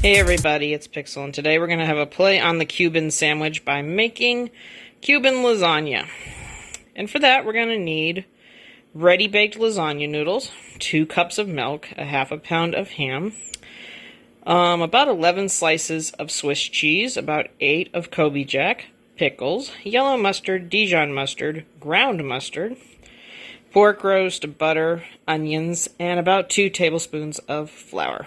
Hey everybody, it's Pixel, and today we're going to have a play on the Cuban sandwich by making Cuban lasagna. And for that, we're going to need ready-baked lasagna noodles, 2 cups of milk, a half a pound of ham, about 11 slices of Swiss cheese, about 8 of Kobe Jack, pickles, yellow mustard, Dijon mustard, ground mustard, pork roast, butter, onions, and about 2 tablespoons of flour.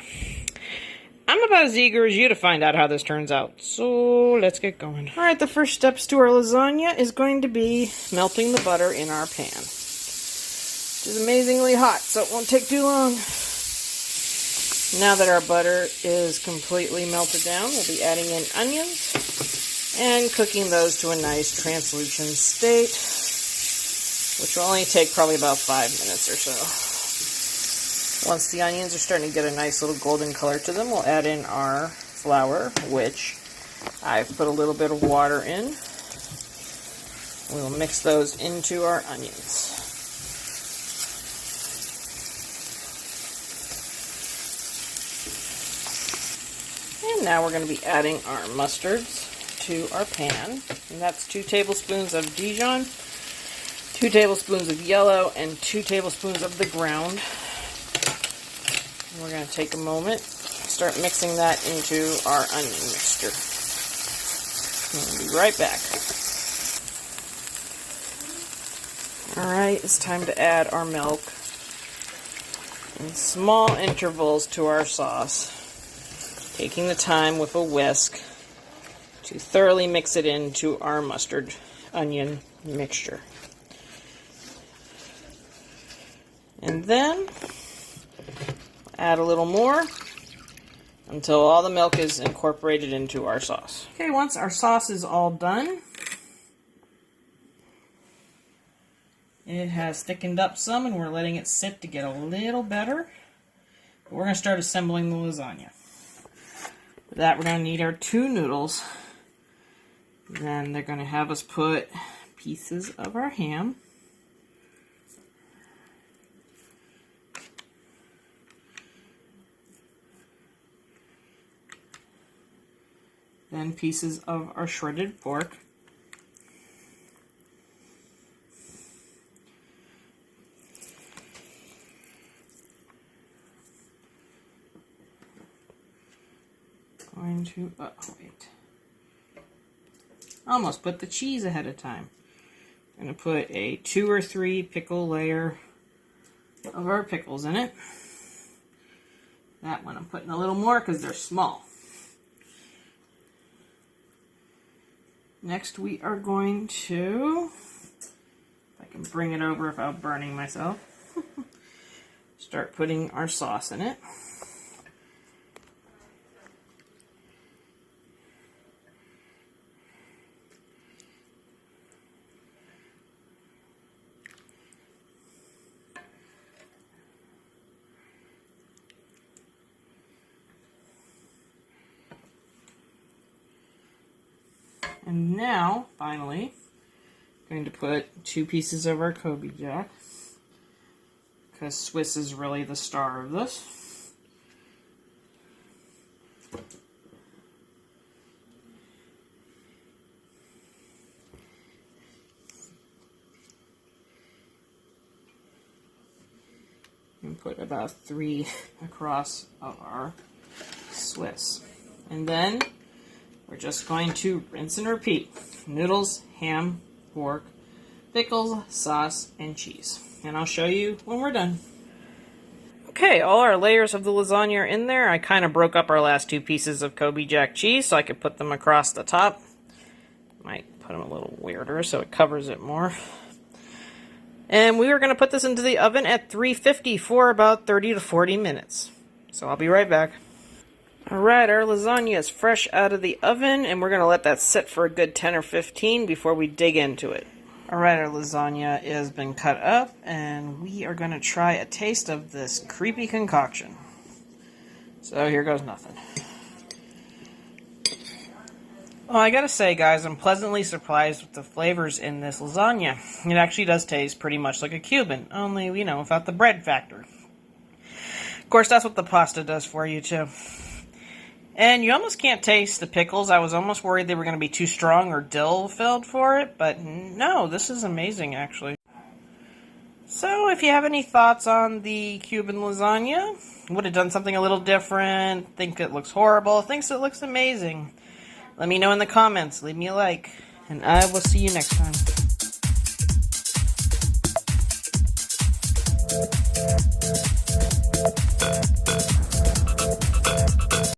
I'm about as eager as you to find out how this turns out, so let's get going. Alright, the first steps to our lasagna is going to be melting the butter in our pan, which is amazingly hot, so it won't take too long. Now that our butter is completely melted down, we'll be adding in onions and cooking those to a nice translucent state, which will only take probably about 5 minutes or so. Once the onions are starting to get a nice little golden color to them, we'll add in our flour, which I've put a little bit of water in. We'll mix those into our onions. And now we're going to be adding our mustards to our pan. And that's 2 tablespoons of Dijon, 2 tablespoons of yellow, and 2 tablespoons of the ground. We're going to take a moment, start mixing that into our onion mixture. We'll be right back. Alright, it's time to add our milk in small intervals to our sauce, taking the time with a whisk to thoroughly mix it into our mustard onion mixture. And then add a little more until all the milk is incorporated into our sauce. Okay, once our sauce is all done, it has thickened up some and we're letting it sit to get a little better. But we're going to start assembling the lasagna. For that, we're going to need our 2 noodles. Then they're going to have us put pieces of our ham, then pieces of our shredded pork, almost put the cheese ahead of time. I'm going to put a 2 or 3 pickle layer of our pickles in it. That one I'm putting a little more because they're small. Next, we are going to, if I can bring it over without burning myself, start putting our sauce in it. And now, finally, I'm going to put 2 pieces of our Kobe Jack, because Swiss is really the star of this. And put about 3 across of our Swiss. And then we're just going to rinse and repeat. Noodles, ham, pork, pickles, sauce, and cheese. And I'll show you when we're done. Okay, all our layers of the lasagna are in there. I kind of broke up our last 2 pieces of Kobe Jack cheese so I could put them across the top. Might put them a little weirder so it covers it more. And we are going to put this into the oven at 350 for about 30 to 40 minutes. So I'll be right back. Alright, our lasagna is fresh out of the oven, and we're going to let that sit for a good 10 or 15 before we dig into it. Alright, our lasagna has been cut up, and we are going to try a taste of this creepy concoction. So here goes nothing. Well, I gotta say, guys, I'm pleasantly surprised with the flavors in this lasagna. It actually does taste pretty much like a Cuban, only, you know, without the bread factor. Of course, that's what the pasta does for you, too. And you almost can't taste the pickles. I was almost worried they were going to be too strong or dill-filled for it, but no, this is amazing, actually. So, if you have any thoughts on the Cuban lasagna, would have done something a little different, think it looks horrible, thinks it looks amazing, let me know in the comments, leave me a like, and I will see you next time.